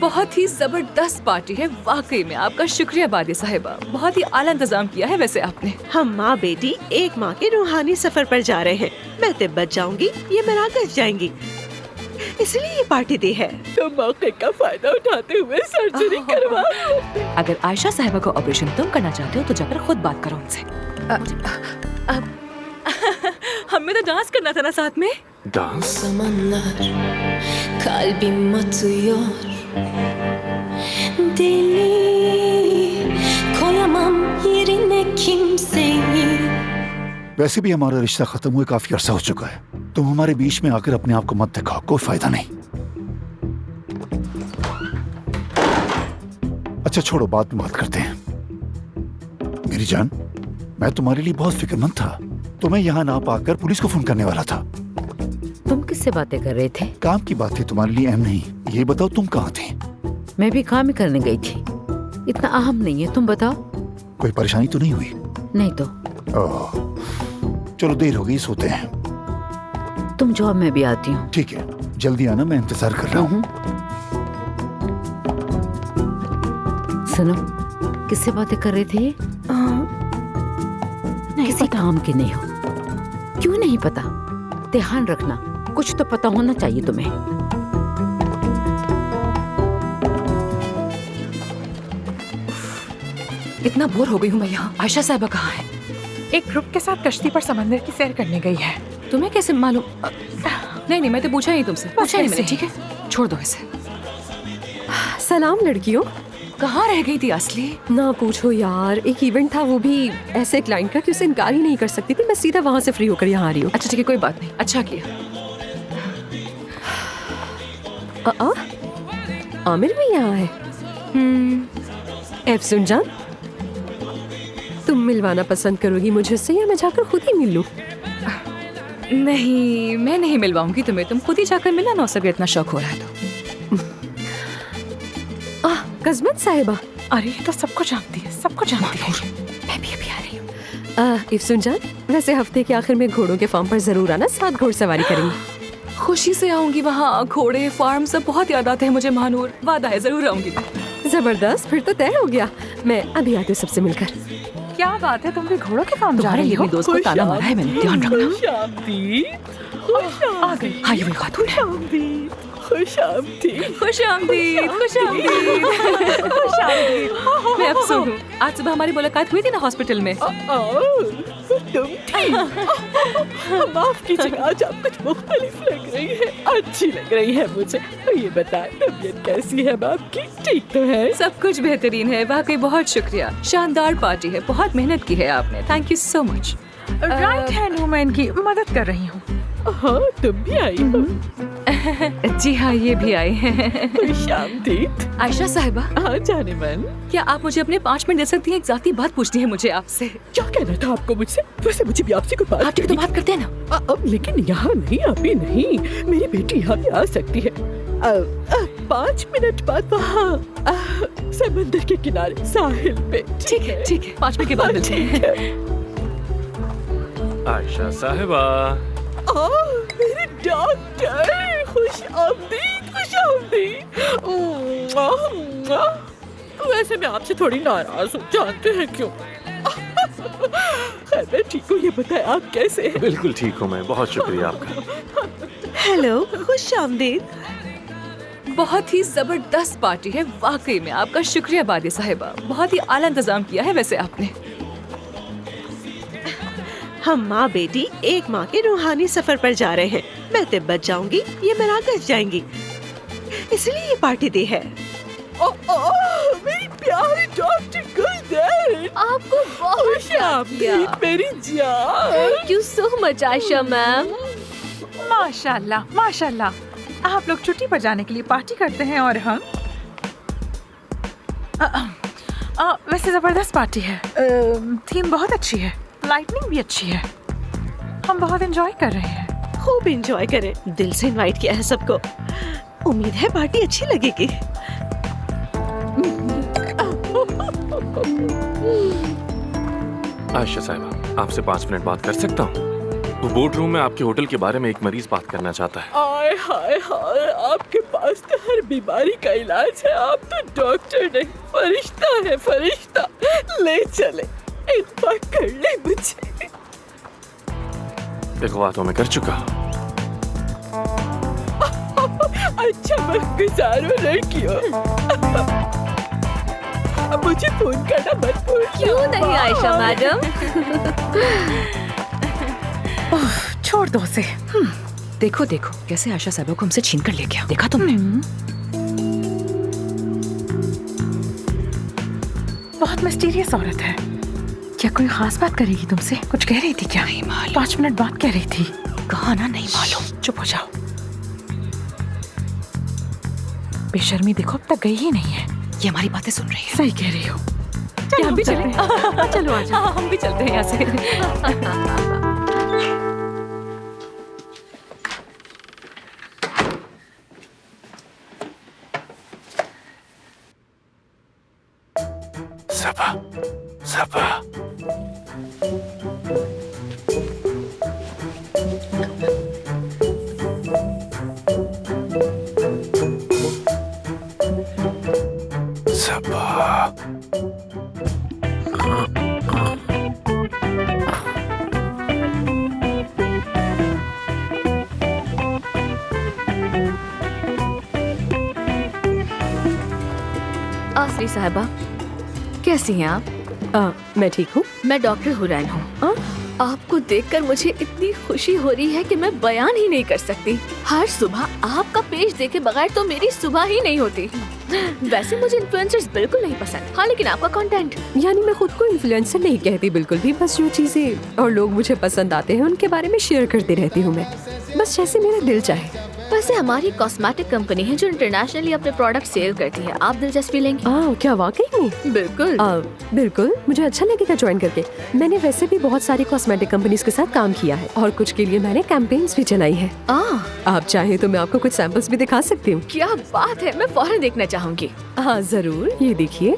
बहुत ही जबरदस्त पार्टी है, वाकई में आपका शुक्रिया बादी साहिबा, बहुत ही आला इंतजाम किया है वैसे आपने। हम माँ बेटी एक माँ के रूहानी सफर पर जा रहे हैं। मैं तिब्बत जाऊंगी, ये मराकश जाएंगी, इसलिए ये पार्टी दी है। तो मौके का फायदा उठाते हुए सर्जरी करवा। अगर आयशा साहिबा को ऑपरेशन तुम करना चाहते हो तो जाकर खुद बात करो उनसे। हमें तो डांस करना था ना साथ में। Dans? Zamanlar kalbim atıyor deli koyamam yerine kimseyi. वैसे भी हमारा रिश्ता खत्म हुए काफी अरसा हो चुका है। तुम हमारे बीच में आकर अपने आप को मत दिखाओ, कोई फायदा नहीं। अच्छा छोड़ो, बात में बात करते हैं। मेरी जान, मैं तुम्हारे लिए बहुत फिक्रमंद था। तुम्हें यहाँ ना पाकर पुलिस को फोन करने वाला था। तुम किससे बातें कर रहे थे? काम की बात थी, तुम्हारे लिए अहम नहीं। ये बताओ तुम कहाँ थे? मैं भी काम ही करने गई थी, इतना अहम नहीं है। तुम बताओ। कोई परेशानी तो नहीं हुई? नहीं तो। ओह, चलो देर हो गई, सोते हैं। तुम जाओ, मैं भी आती हूँ। ठीक है, जल्दी आना, मैं इंतजार कर रहा हूँ। सुनो, किससे बातें कर रहे थे? किसी काम के नहीं हो। क्यों नहीं पता? ध्यान रखना, कुछ तो पता होना चाहिए तुम्हें। इतना बोर हो गई हूँ मैं यहाँ। आयशा साहिबा कहाँ है? एक ग्रुप के साथ कश्ती पर समंदर की सैर करने गई है। तुम्हें कैसे मालूम? नहीं, मैं तो पूछा ही तुमसे, पूछा ही मैंने। ठीक है, छोड़ दो इसे। सलाम लड़कियों। कहाँ रह गई थी असली? ना पूछो यार, एक इवेंट था, वो भी ऐसे क्लाइंट का कि उसे इनकार ही नहीं कर सकती थी। मैं सीधा वहाँ से फ्री होकर यहाँ आ रही हूँ। अच्छा ठीक है, कोई बात नहीं, अच्छा किया। आमिर भी यहाँ है। एफसुन जान, तुम मिलवाना पसंद करोगी मुझे उससे, या मैं जाकर खुद ही मिल लूं? नहीं, मैं नहीं मिलवाऊंगी तुम्हें, तुम खुद ही जाकर मिला ना, अगर इतना शौक हो रहा है तो। कज़मत साहिबा। अरे ये तो सबको जानती है, सबको जानती है। मैं भी अभी आ रही हूँ। इफ्सुन जान, वैसे हफ्ते के आखिर में घोड़ों के फार्म पर जरूर आना, साथ घोड़सवारी करेंगे। खुशी से आऊंगी, वहाँ घोड़े फार्म सब बहुत याद आते हैं मुझे महानूर। वादा है, जरूर आऊंगी। जबरदस्त, फिर तो तय हो गया। मैं अभी आती हूँ सबसे मिलकर। क्या बात है, तुम भी घोड़ों के फार्म जा रही हो? दोस्त को ताना मारा है मैंने, ध्यान रखना। आ गई। हाँ, ये वही खातून है। खुश आमदीद। खुश आमदीद, खुश आमदीद। खुश आमदीद। मैं अफसोस हूँ, आज सुबह हमारी मुलाकात हुई थी ना हॉस्पिटल में। तुम ठीक? माफ कीजिएगा, आज आप कुछ मुख्तलिफ लग रही है, अच्छी लग रही है मुझे। ये बताएं, तबीयत कैसी है आपकी? ठीक तो है? सब कुछ बेहतरीन है, वाकई बहुत शुक्रिया। शानदार पार्टी है, बहुत मेहनत की है आपने, thank you so much. Right hand women की मदद कर रही हूँ। हाँ, तुम भी आई हो? जी हाँ, ये भी आए हैं। खुश आमदीद। आयशा साहिबा। हाँ जाने मन, क्या आप मुझे अपने 5 मिनट दे सकती हैं? एक जाती बात पूछनी है मुझे आपसे। क्या कहना था आपको मुझसे? वैसे मुझे भी आपसे कोई बात आप ठीक तो बात करते हैं ना? अब लेकिन यहाँ नहीं, अभी नहीं। मेरी बेटी यहाँ भी आ सकती है 5 मिनट बाद, वहाँ समंदर के किनारे साहिल पे। ठीक है, ठीक है, 5 मिनट के बाद मिलते हैं। आयशा साहिबा। मेरे डॉक्टर, खुश आमदीद, खुश आमदीद। वैसे मैं आपसे थोड़ी नाराज हूँ, जानते हैं क्यों? खैर मैं ठीक हूँ, ये बताएं आप कैसे हैं? बिल्कुल ठीक हूँ मैं, बहुत शुक्रिया आपका। हेलो, खुश आमदीद। बहुत ही जबरदस्त पार्टी है, वाकई में आपका शुक्रिया बादी साहिबा, बहुत ही आला इंतजाम किया है वैसे आपने। हम माँ बेटी एक माँ के रूहानी सफर पर जा रहे हैं। मैं तिब्बत जाऊंगी, ये मराकश जाएंगी, इसलिए ये पार्टी दी है। मेरी प्यारी डॉक्टर गुलदर, आपको बहुत आमदीद मेरी जान। Thank you so much Ayesha ma'am. माशाल्लाह, माशाल्लाह। आप लोग छुट्टी पर जाने के लिए पार्टी करते हैं और हम वैसे जबरदस्त पार्टी है। थीम बहुत अच्छी है, लाइटनिंग भी अच्छी है, हम बहुत एंजॉय कर रहे हैं। खूब एंजॉय करें, दिल से इनवाइट किया है सबको। उम्मीद है पार्टी अच्छी लगेगी। आयशा साहिबा, आपसे 5 मिनट बात कर सकता हूँ? वो बोर्ड रूम में आपके होटल के बारे में एक मरीज बात करना चाहता है। आय हाय हाय, आपके पास तो हर बीमारी का इलाज है। आप तो डॉक्टर नहीं, फरिश्ता है, फरिश्ता। ले चले, एक बार कर ले मुझे। इख्वा तो मैं कर चुका। अच्छा वक्त गुजारो लड़कियों। अब मुझे फोन करना मत भूल। क्यों नहीं आयशा मैडम? छोड़ दो उसे। देखो देखो कैसे आयशा साहब को हमसे छीन कर ले गया, देखा तुमने? बहुत मिस्टीरियस औरत है। क्या कोई खास बात करेगी तुमसे? कुछ कह रही थी क्या? नहीं मालूम। 5 मिनट बाद कह रही थी। कहा ना नहीं मालूम। चुप हो जाओ। बेशर्मी देखो, अब तक गई ही नहीं है। ये हमारी बातें सुन रही है। सही कह रही हो। क्या हम भी चले? चलो आ जाओ। हम भी चलते हैं यहाँ से। सबा, सबा। सबा। आसरी साहिबा, कैसी हैं आप? मैं ठीक हूँ। मैं डॉक्टर हुरैन हूँ। आपको देखकर मुझे इतनी खुशी हो रही है कि मैं बयान ही नहीं कर सकती। हर सुबह आपका पेज देखे बगैर तो मेरी सुबह ही नहीं होती। वैसे मुझे इन्फ्लुएंसर्स बिल्कुल नहीं पसंद। हाँ, लेकिन आपका कंटेंट। यानी मैं खुद को इन्फ्लुएंसर नहीं कहती बिल्कुल भी, बस जो चीजें और लोग मुझे पसंद आते हैं उनके बारे में शेयर करती रहती हूँ मैं, बस जैसे मेरा दिल चाहे। वैसे हमारी कॉस्मेटिक कंपनी है जो इंटरनेशनली अपने प्रोडक्ट सेल करती है। आप दिलचस्पी लेंगे? क्या वाकई में? बिल्कुल। बिल्कुल, मुझे अच्छा लगेगा ज्वाइन करके। मैंने वैसे भी बहुत सारी कॉस्मेटिक कंपनीज के साथ काम किया है और कुछ के लिए मैंने कैंपेन्स भी चलाई है। आप चाहे तो मैं आपको कुछ सैंपल्स भी दिखा सकती हूँ। क्या बात है, मैं फौरन देखना चाहूंगी। हाँ जरूर, ये देखिए,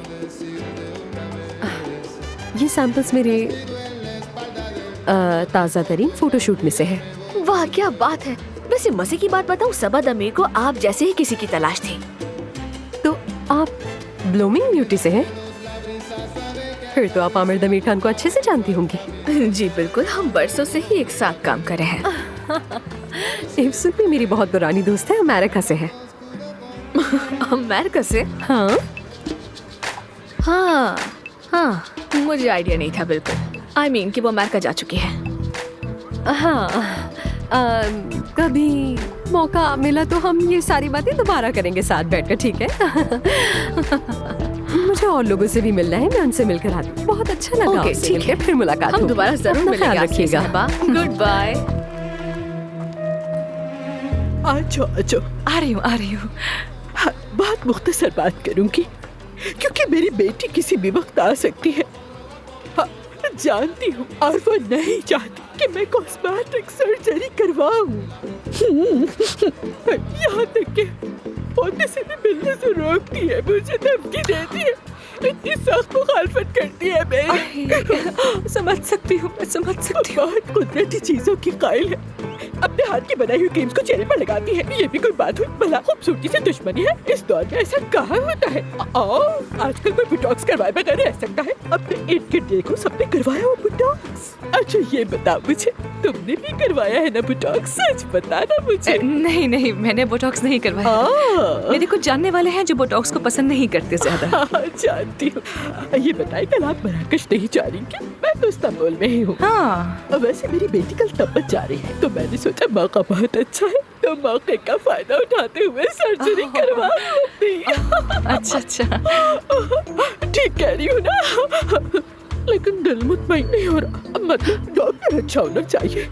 ये सैंपल्स मेरे ताज़ा तरीन फोटोशूट में से है। वाह क्या बात है। वैसे मजे की बात बताऊं, सबा दमीर को आप जैसे ही किसी की तलाश थी। तो आप ब्लूमिंग ब्यूटी से हैं? फिर तो आप आमिर दमीर खान को अच्छे से जानती होंगी। जी बिल्कुल, हम बरसों से ही एक साथ काम कर रहे हैं। इफ्सुल भी मेरी बहुत पुरानी दोस्त है, अमेरिका से है। अमेरिका से? हाँ हाँ हाँ, मुझे आइडिया नहीं था बिल्कुल। आई मीन कि वो अमेरिका जा चुकी है। हाँ, कभी मौका मिला तो हम ये सारी बातें दोबारा करेंगे साथ बैठकर, ठीक है? मुझे और लोगों से भी मिलना है, मैं उनसे मिलकर आती हूँ। बहुत अच्छा लगा ओके, आपसे ठीक मिलकर, है। फिर मुलाकात हम होगी। दोबारा जरूर अपना मिलेंगे। ख्याल रखिएगा। Good bye. आ जाओ आ जाओ। आ रही हूँ। हाँ, बहुत मुख्तसर बात करूंगी क्योंकि मेरी बेटी किसी भी वक्त आ सकती है। हाँ, जानती हूँ और वो नहीं चाहती कि मैं कॉस्मेटिक सर्जरी करवाऊं। यहाँ तक कि पोते से भी मिलने से रोकती है, मुझे धमकी देती है, इतनी सख्त मुखालफत करती है मेरी। समझ सकती हूँ, मैं समझ सकती हूँ। बहुत कुदरती चीजों की कायल है, अपने हाथ की बनाई हुई क्रीम्स को चेहरे पर लगाती है। ये भी कोई बात हुई? भला खूबसूरती से दुश्मनी है? इस दौर में ऐसा कहाँ होता है? आजकल कोई बोटॉक्स करवाए बगैर रह सकता है? अपने इर्द गिर्द देखो, सबने करवाया हो बोटॉक्स। अच्छा ये बताओ मुझे, तुमने भी करवाया है ना बोटॉक्स? सच बताना मुझे। नहीं, मैंने बोटॉक्स नहीं करवाया। मेरे कुछ जानने वाले हैं जो बोटॉक्स को पसंद नहीं करते ज्यादा। हाँ, जानती हूँ। ये बताए, कल आप मराकश नहीं जा रही क्या? मैं तो इस्तांबुल में ही हूँ। हाँ, वैसे मेरी बेटी कल तब्बत जा रही है, तो मैंने सोचा मौका बहुत अच्छा है, तो मौके का फायदा उठाते हुए सर्जरी करवा लूंगी। अच्छा। ठीक कह रही हूँ ना? लेकिन दिल मुतमईन नहीं हो रहा। मतलब डॉक्टर अच्छा होना चाहिए,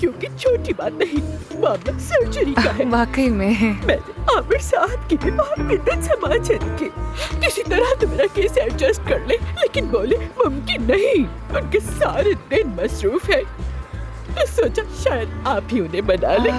क्योंकि छोटी बात नहीं, मामला सर्जरी का है। वाकई में। मैंने आमिर साहब की भी बहुत मिन्नत समाजन की, किसी तरह तो मेरा केस एडजस्ट कर ले, लेकिन बोले मुमकिन नहीं, उनके सारे दिन मसरूफ है। तो सोचा शायद आप ही उन्हें बना ले।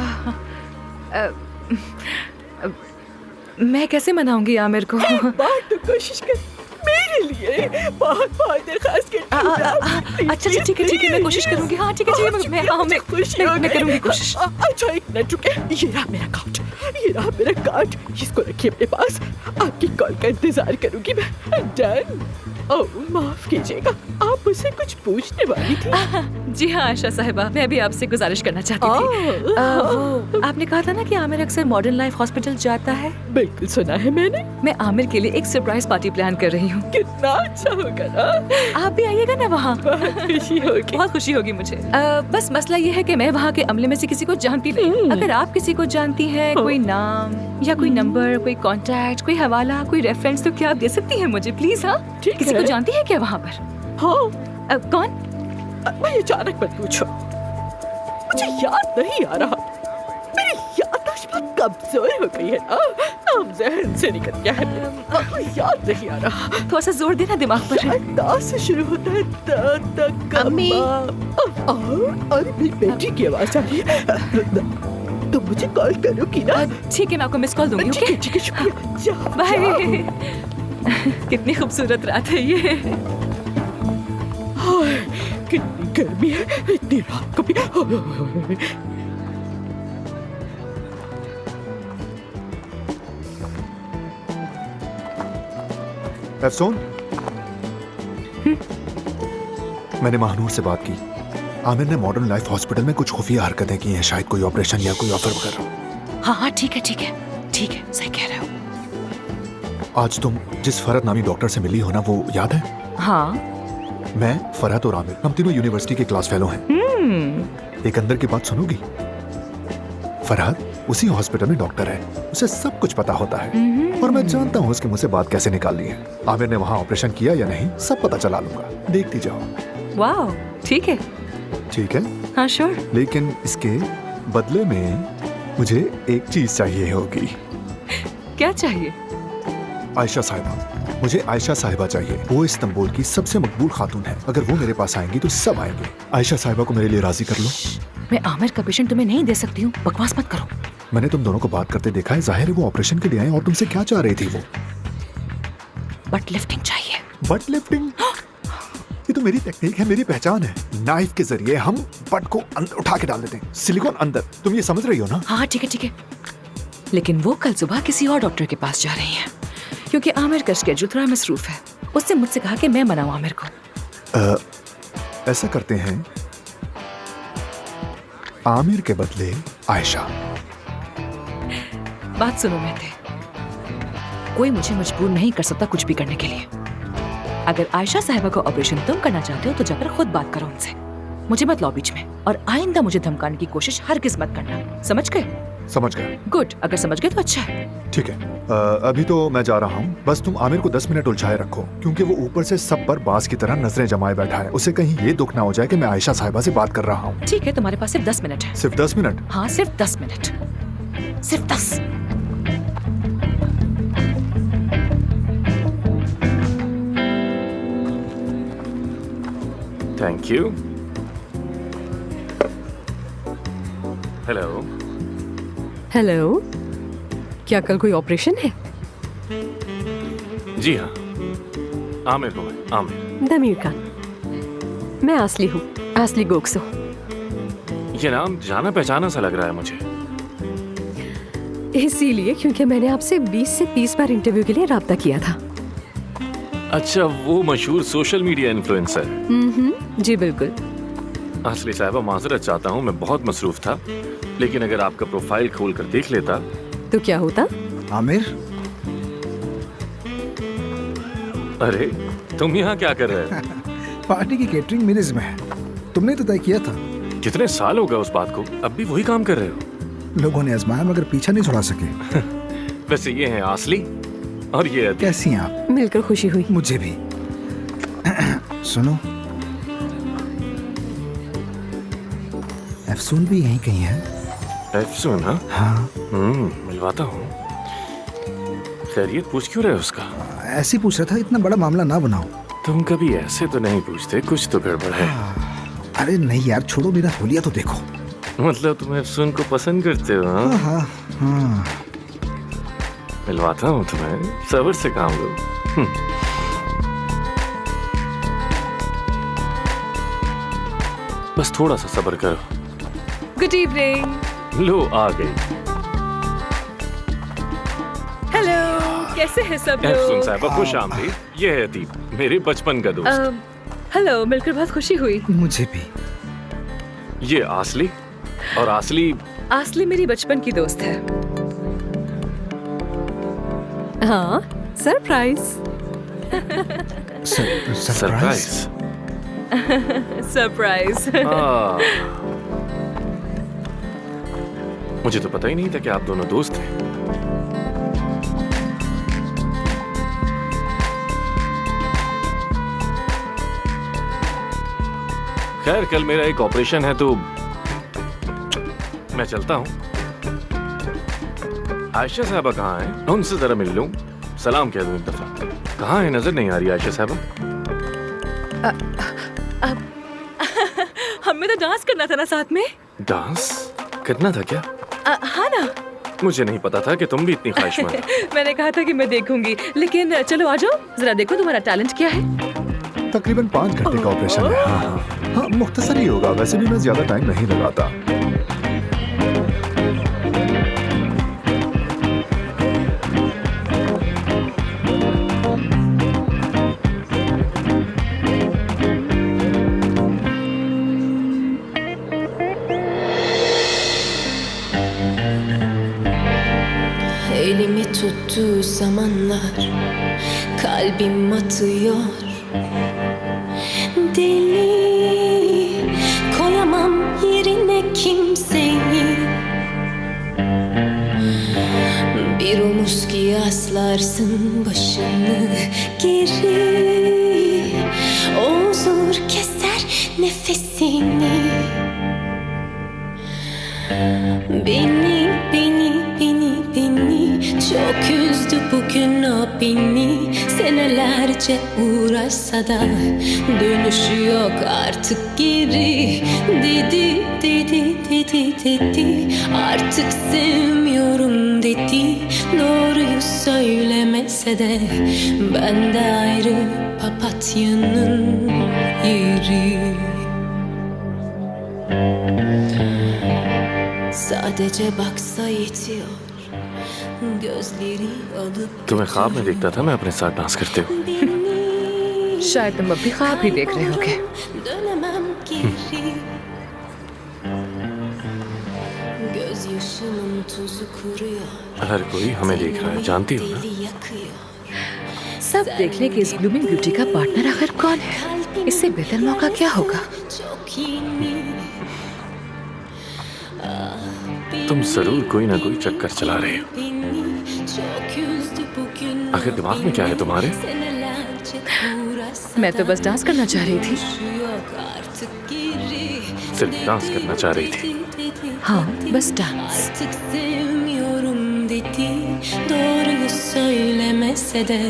मैं कैसे मनाऊंगी आमिर को? एक बार तो कोशिश कर, मेरे मेरे लिए बहुत बहुत दरखास्त करती हूँ। अच्छा ठीक है मैं कोशिश करूंगी। हाँ ठीक है मैं करूंगी कोशिश। अच्छा एक मिनट रुके, ये रहा मेरा कार्ड, इसको रखिए अपने पास। आपकी कॉल का इंतजार करूंगी मैं। डन। ओह माफ कीजिएगा, आप मुझसे कुछ पूछने वाली थी। जी हाँ आयशा साहिबा, मैं भी आपसे गुजारिश करना चाहती थी। वो आपने कहा था ना कि आमिर अक्सर मॉडर्न लाइफ हॉस्पिटल जाता है। बिल्कुल सुना है मैंने। मैं आमिर के लिए एक सरप्राइज पार्टी प्लान कर रही हूँ। कितना अच्छा होगा ना। आप भी आइएगा ना वहाँ। बहुत खुशी होगी मुझे। बस मसला ये है कि मैं वहाँ के अमले में से किसी को जानती नहीं। अगर आप किसी को जानती हैं, कोई नाम या कोई नंबर, कोई कांटेक्ट, कोई हवाला, कोई रेफरेंस, तो क्या आप दे सकती हैं मुझे प्लीज? हाँ किसी को जानती है क्या वहाँ पर? हाँ। कौन? मैं अचानक मत पूछो, मुझे याद नहीं आ रहा। मेरी याददाश्त बहुत कमजोर हो गई है ना, नाम जहन से निकल गया है, याद नहीं आ रहा। थोड़ा सा जोर देना दिमाग पर। दा से शुरू होता है, अम्मी। अरे मेरी बेटी की आवाज आ रही है। तो मुझे कॉल करोगी ना? ठीक है मैं आपको मिस कॉल दूंगी। ओके ठीक है शुक्रिया। बाय। कितनी खूबसूरत रात है ये। कितनी गर्मी है इतनी रात को भी। अफसून, मैंने महानूर से बात की। आमिर ने मॉडर्न लाइफ हॉस्पिटल में कुछ खुफिया हरकतें की हैं, शायद कोई ऑपरेशन या कोई ऑफर वगैरह। हाँ ठीक है सही कह रहे हो। आज तुम जिस फरहत नामी डॉक्टर से मिली हो ना, वो याद है? हाँ। मैं, फरहत और आमिर, हम तीनों यूनिवर्सिटी के क्लास फेलो हैं। एक अंदर की बात सुनोगी? फरहत उसी हॉस्पिटल में डॉक्टर है, उसे सब कुछ पता होता है और मैं जानता हूँ उसके मुंह से बात कैसे निकालनी है। आमिर ने वहाँ ऑपरेशन किया या नहीं सब पता चला लूंगा, देखती जाओ। वाह ठीक है हाँ श्योर। लेकिन इसके बदले में मुझे एक चीज चाहिए होगी। क्या चाहिए? आयशा साहिबा, मुझे आयशा साहिबा चाहिए। वो इस्तांबुल की सबसे मकबूल खातून है। अगर वो मेरे पास आएंगी तो सब आएंगे। आयशा साहिबा को मेरे लिए राजी कर लो। मैं आमिर का पेशेंट तुम्हें नहीं दे सकती हूँ, बकवास मत करो। मैंने तुम दोनों को बात करते देखा है, जाहिर है वो ऑपरेशन के लिए आए। और तुमसे क्या चाह रही थी वो? बट लिफ्टिंग चाहिए। But lifting? ये तो मेरी टेक्निक है, मेरी पहचान है। नाइफ के जरिए हम बट को अंदर उठा के डाल देते हैं, सिलिकॉन अंदर। तुम ये समझ रही हो ना? हाँ ठीक है। लेकिन वो कल सुबह किसी और डॉक्टर के पास जा रही है क्योंकि आमिर का स्केड्यूल थोड़ा मसरूफ है। उससे मुझसे कहा कि मैं मनाऊं आमिर को। ऐसा करते हैं, आमिर के बदले आयशा। बात सुनो मेहते, कोई मुझे मजबूर नहीं कर सकता कुछ भी करने के लिए। अगर आयशा साहिबा को ऑपरेशन तुम करना चाहते हो तो जाकर खुद बात करो उनसे, मुझे मत लाओ बीच में। और आइंदा मुझे धमकाने की कोशिश हरगिज़ मत करना, समझ गए? समझ गए। गुड, अगर समझ गए तो अच्छा है। ठीक है, अभी तो मैं जा रहा हूँ। बस तुम आमिर को 10 मिनट उलझाए रखो, क्योंकि वो ऊपर से सब पर बाज की तरह नजरें जमाए बैठा है। उसे कहीं ये दुख ना हो जाए कि मैं आयशा साहिबा से बात कर रहा हूँ। ठीक है, तुम्हारे पास सिर्फ 10 मिनट है। सिर्फ 10 मिनट? हाँ सिर्फ 10 मिनट, सिर्फ 10। Thank you. हेलो। हेलो, क्या कल कोई ऑपरेशन है? जी हाँ, आमिर को मैं। आमिर दमीर खान। मैं आसली हूँ, आसली गोगसो। ये नाम जाना पहचाना सा लग रहा है मुझे। इसीलिए क्योंकि मैंने आपसे 20 से 30 बार इंटरव्यू के लिए राब्ता किया था। अच्छा, वो मशहूर सोशल मीडिया इन्फ्लुएंसर। जी बिल्कुल। असली साहिबा, माजरत चाहता हूँ, मैं बहुत मसरूफ था, लेकिन अगर आपका प्रोफाइल खोल कर देख लेता तो क्या होता? आमिर, अरे तुम यहाँ क्या कर रहे हो? पार्टी की केटरिंग मेरे जिम्मे है, तुमने तो तय किया था। कितने साल हो गए उस बात को, अब भी वही काम कर रहे हो? लोगों ने आजमाया मगर पीछा नहीं छुड़ा सके। वैसे ये हैं आसली और ये अदी। कैसी हैं आप? मिलकर खुशी हुई। मुझे भी। सुनो, अफसून भी यहीं कहीं है। अफसून? हाँ। मिलवाता हूँ। खैरियत पूछ क्यों रहे हो उसका? ऐसे पूछ रहा था, इतना बड़ा मामला ना बनाओ। तुम कभी ऐसे तो नहीं पूछते, कुछ तो गड़बड़ है। अरे नहीं यार, छोड़ो, मेरा होलिया तो देखो। मतलब तुम अफसून को पसंद करते हो? हाँ। मिलवाता हूँ तुम्हें, सब्र से काम लो। बस थोड़ा सा सब्र करो। Good evening. लो आ गई। हेलो, कैसे हैं सब एफसून लोग? साहिबा खुश आमदीद। ये है अतीब, मेरे बचपन का दोस्त। हेलो, मिलकर बहुत खुशी हुई। मुझे भी। ये आसली, और आसली मेरी बचपन की दोस्त है। हाँ, सरप्राइज। सरप्राइज। सरप्राइज। मुझे तो पता ही नहीं था कि आप दोनों दोस्त हैं। खैर, कल मेरा एक ऑपरेशन है तो मैं चलता हूँ। आयशा साहबा कहाँ हैं? उनसे जरा मिल लूं, सलाम कह दूं एक दफा। कहाँ है? नजर नहीं आ रही आयशा साहबा। हमें तो डांस करना था ना साथ में। डांस करना था क्या? हाँ ना। मुझे नहीं पता था कि तुम भी इतनी ख्वाहिशमंद हो। मैंने कहा था कि मैं देखूंगी, लेकिन चलो आ जाओ, जरा देखो तुम्हारा टैलेंट क्या है। तकरीबन 5 घंटे का ऑपरेशन है। हाँ, मुख्तसर ही होगा। वैसे भी मैं ज्यादा टाइम नहीं लगाता। Elimi tuttuğu zamanlar kalbim atıyor. Deli koyamam yerine kimseyi. Bir omuz ki yaslarsın başını geri. O huzur keser nefesini. Beni çok üzdü bugün o beni. Senelerce uğraşsa da dönüşü yok artık geri. Dedi artık sevmiyorum dedi. Doğruyu söylemese de ben de ayrı papatyanın yeri. Sadece baksa yetiyor. Gözleri alıp तुम्हें ख्वाब में देखता था मैं अपने साथ dance करते हुए। शायद तुम अभी ख्वाब ही देख रहे होगे। dönemem geri. Gözyaşımın tuzu kuruyor. हर कोई हमें देख रहा है, जानती हो ना? Deli yakıyor. सब देख ले कि इस ब्लूमिंग ब्यूटी का पार्टनर आखिर कौन है। इससे बेहतर मौका क्या होगा? Çok yeni. तुम जरूर कोई ना कोई चक्कर चला रहे हो। Beni çok üzdü bugün. आखिर दिमाग में क्या है तुम्हारे? Senelerce uğraşsa मैं तो बस डांस करना चाह रही थी। yok artık geri. सिर्फ डांस करना चाह रही थी। हाँ, बस dance. Artık sevmiyorum dedi. Doğruyu söylemese de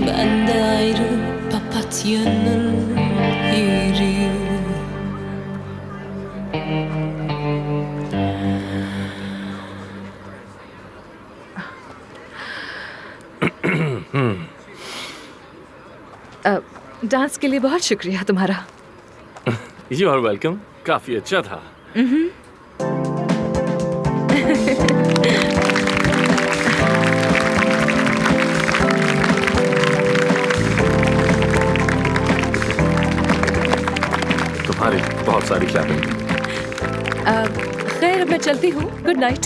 ben de ayrı papatyanın yeri. Dance के लिए बहुत शुक्रिया तुम्हारा। You are welcome. काफी अच्छा था। तुम्हारी बहुत सारी क्लैपिंग। खैर, मैं चलती हूँ। Good night.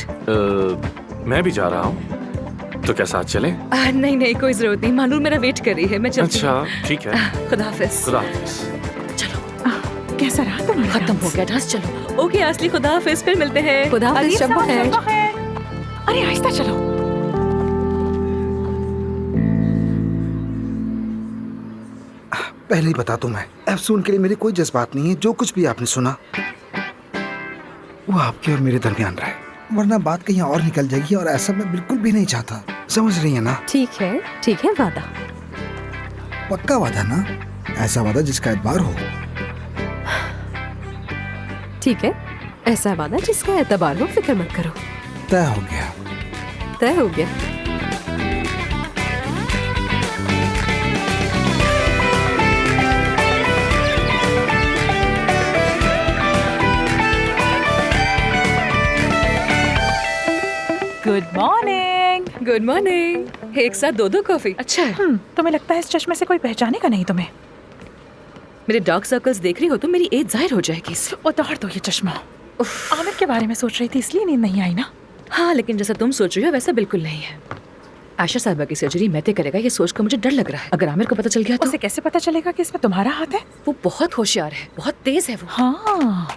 मैं भी जा रहा हूँ, तो क्या साथ चले? नहीं, कोई जरूरत नहीं। मानूर मेरा वेट कर रही है, मैं चलती हूँ। अच्छा ठीक है। खुदा हाफिज। खुदा हाफिज। कैसा रहा तुम्हारा खत्म हो गया डांस। चलो। ओके आसली, खुदा हाफिज, फिर मिलते हैं। खुदा हाफिज, शब्बो खैर। अरे आहिस्ता चलो। पहले ही बता दूं, मैं एफसून के लिए मेरे कोई जज्बात नहीं है। जो कुछ भी आपने सुना वो आपके और मेरे दरमियान रहे, वरना बात कहीं और निकल जाएगी और ऐसा मैं बिल्कुल भी नहीं चाहता। समझ रही है ना? ठीक है, वादा। पक्का वादा ना? ऐसा वादा जिसका एतबार हो। ठीक है, ऐसा वादा जिसका एतबार हो। फिक्र मत करो। तय हो गया। Good morning. एक साथ दो दो कॉफी, अच्छा है। तुम्हें लगता है इस चश्मे से कोई पहचानेगा नहीं तुम्हें? मेरे डार्क सर्कल्स देख रही हो तो मेरी एज जाहिर हो जाएगी इससे। उतार दो ये चश्मा। आमिर के बारे में सोच रही थी इसलिए नींद नहीं आई ना? हाँ, लेकिन जैसा तुम सोच रही हो वैसा बिल्कुल नहीं है। आयशा साहिबा की सर्जरी मैते करेगा ये सोचकर मुझे डर लग रहा है। अगर आमिर को पता चल गया तो उसे कैसे पता चलेगा कि इसमें तुम्हारा हाथ है? वो बहुत होशियार है, बहुत तेज है वो। हाँ,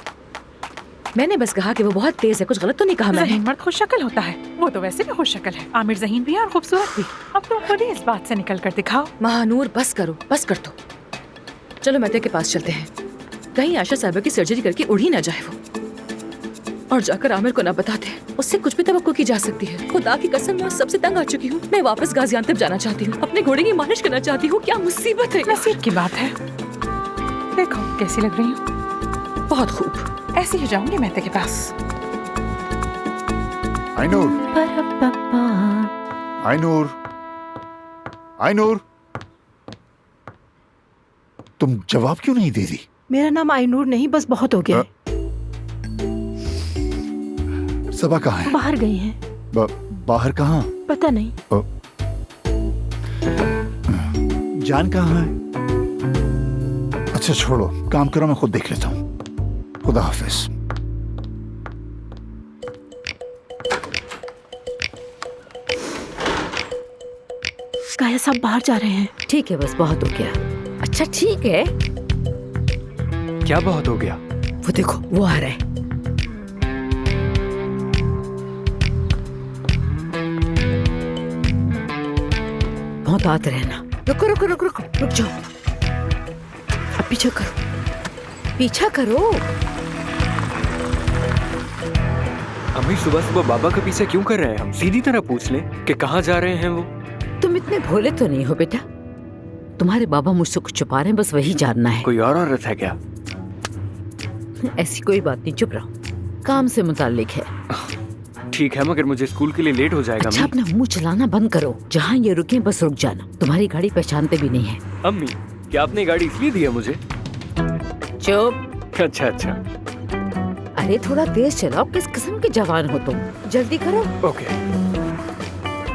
मैंने बस कहा कि वो बहुत तेज है, कुछ गलत तो नहीं कहा मैंने? ज़हीन मर्द खुश शक्ल होता है, वो तो वैसे भी खुश शक्ल है। आमिर ज़हीन भी है और खूबसूरत भी। अब तुम खुद ही इस बात से निकल कर दिखाओ। महानूर बस करो, बस कर दो। चलो मैते के पास चलते हैं, कहीं आयशा साहिबा की सर्जरी करके उड़ ही ना जाए वो, और जाकर आमिर को ना बता दे। उससे कुछ भी तवक्को की जा सकती है। खुदा की कसम मैं उस सबसे तंग आ चुकी हूँ। मैं वापस गाजियाबाद जाना चाहती हूँ, अपने घोड़े की मालिश करना चाहती हूँ। क्या मुसीबत है। नसीब की बात है। देखो कैसी लग रही हूँ? बहुत खूब। ऐसे ही जाऊंगी मेहते के पास। आइनूर, आइनूर, आइनूर, तुम जवाब क्यों नहीं दे रही? मेरा नाम आइनूर नहीं, बस बहुत हो गया है। सबा कहाँ है? बाहर गई हैं। बाहर कहाँ? पता नहीं। जान कहाँ है? अच्छा छोड़ो, काम करो, मैं खुद देख लेता हूँ। खुदा हाफिज। काया साहब बाहर जा रहे हैं। ठीक है, बस बहुत हो गया। अच्छा ठीक है। क्या बहुत हो गया? वो देखो वो आ रहा है। बहुत आते रहना। रुको रुको रुको रुको, रुक जाओ। अब पीछा करो, पीछा करो। अम्मी सुबह सुबह बाबा का पीछा क्यों कर रहे हैं? हम सीधी तरह पूछ लें कि कहाँ जा रहे हैं वो। तुम इतने भोले तो नहीं हो बेटा। तुम्हारे बाबा मुझसे कुछ छुपा रहे हैं, बस वही जानना है। कोई और औरत है क्या? ऐसी कोई बात नहीं, चुप रहो। काम से मुताल्लिक है। ठीक है, मगर मुझे स्कूल के लिए लेट हो जाएगा। अच्छा अपना मुंह चलाना बंद करो। जहाँ ये रुके बस रुक जाना। तुम्हारी गाड़ी पहचानते भी नहीं है। अम्मी क्या आपने गाड़ी इसलिए दी है मुझे? चुप। अच्छा अच्छा। अरे थोड़ा तेज चलाओ, किस किस्म के जवान हो तुम। जल्दी करो। ओके।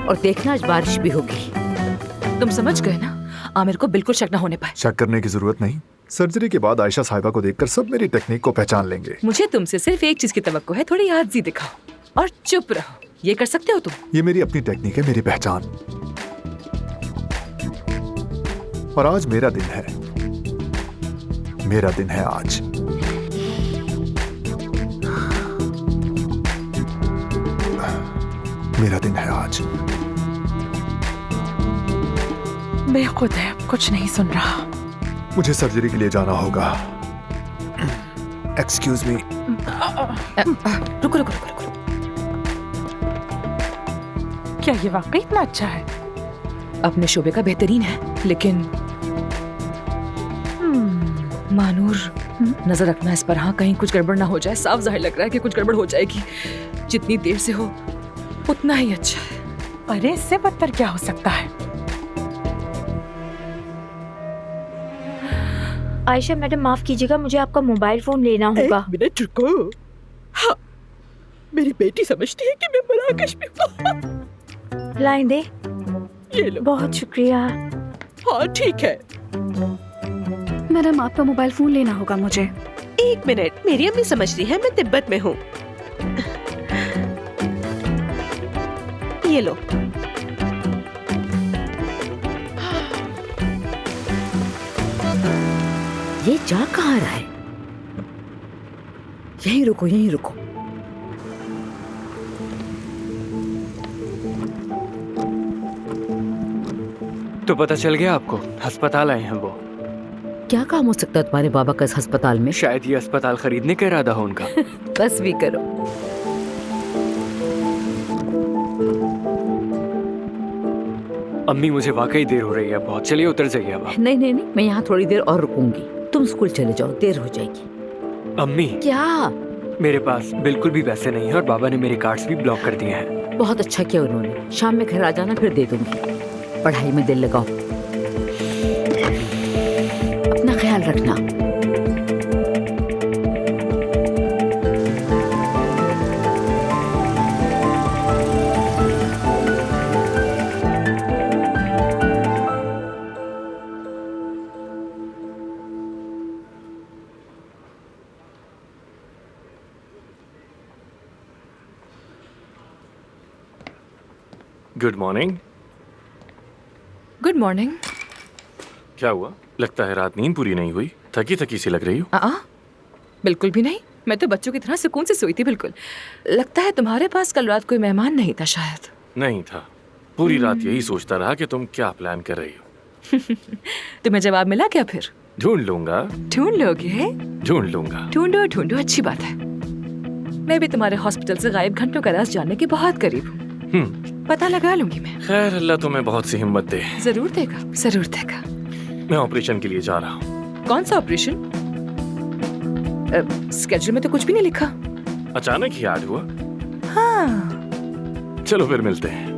और देखना आज बारिश भी होगी। तुम समझ गए ना? आमिर को बिल्कुल शक न होने पाए। शक करने की जरूरत नहीं। सर्जरी के बाद आयशा साहिबा को देखकर सब मेरी टेक्निक को पहचान लेंगे। मुझे तुमसे सिर्फ एक चीज की तवक्को है, थोड़ी आज़ी दिखाओ और चुप रहो। ये कर सकते हो तुम? ये मेरी अपनी टेक्निक है, मेरी पहचान। और आज मेरा दिन है, मेरा दिन है आज। मेरा दिन है आज। बेखुद है, कुछ नहीं सुन रहा। मुझे सर्जरी के लिए जाना होगा। Excuse me. रुको रुको रुको रुको। क्या ये वाकई इतना अच्छा है? अपने शोबे का बेहतरीन है, लेकिन मानूर नजर रखना इस पर। हाँ, कहीं कुछ गड़बड़ ना हो जाए। साफ जाहिर लग रहा है कि कुछ गड़बड़ हो जाएगी। जितनी देर से हो उतना ही अच्छा है। अरे इससे बदतर क्या हो सकता है? आयशा मैडम माफ कीजिएगा, मुझे आपका मोबाइल फोन लेना होगा। एक मिनट रुको। हाँ, मेरी बेटी समझती है कि मैं मराकश में हूँ। लाइन दे। ये लो। बहुत शुक्रिया। हाँ ठीक है। मैडम आपका मोबाइल फोन लेना होगा मुझे। एक मिनट, मेरी अम्मी समझती है मैं तिब्बत में हूँ। ये लो। ये जा कहाँ रहा है? यहीं रुको, यहीं रुको। तो पता चल गया आपको? अस्पताल आए हैं वो। क्या काम हो सकता है तुम्हारे बाबा का इस अस्पताल में? शायद ये अस्पताल खरीदने का इरादा हो उनका। बस भी करो। अम्मी मुझे वाकई देर हो रही है बहुत। चलिए उतर जाइए अब आप। नहीं नहीं नहीं, मैं यहाँ थोड़ी देर और रुकूंगी। तुम स्कूल चले जाओ, देर हो जाएगी। अम्मी क्या? मेरे पास बिल्कुल भी पैसे नहीं है और बाबा ने मेरे कार्ड्स भी ब्लॉक कर दिए हैं। बहुत अच्छा किया उन्होंने। शाम में घर आ जाना, फिर दे दूंगी। पढ़ाई में दिल लगाओ, अपना ख्याल रखना। Good morning. Good morning. क्या हुआ? लगता है रात नींद पूरी नहीं हुई, थकी थकी सी लग रही हो। बिल्कुल भी नहीं, मैं तो बच्चों की तरह सुकून से सोई थी। बिल्कुल। लगता है तुम्हारे पास कल रात कोई मेहमान नहीं था शायद। नहीं था, पूरी रात यही सोचता रहा कि तुम क्या प्लान कर रही हो। तुम्हें जवाब मिला क्या फिर? ढूंढ लूंगा। ढूंढ लोगे? ढूंढ लूंगा। ढूंढो ढूंढो, अच्छी बात है। मैं भी तुम्हारे हॉस्पिटल से गायब घंटों का राज जानने के बहुत करीब हूँ। पता लगा लूंगी मैं। खैर, अल्लाह तुम्हें बहुत सी हिम्मत दे। जरूर देगा, जरूर देगा। मैं ऑपरेशन के लिए जा रहा हूँ। कौन सा ऑपरेशन? स्केड्यूल में तो कुछ भी नहीं लिखा। अचानक ही याद हुआ। हाँ। चलो फिर मिलते हैं।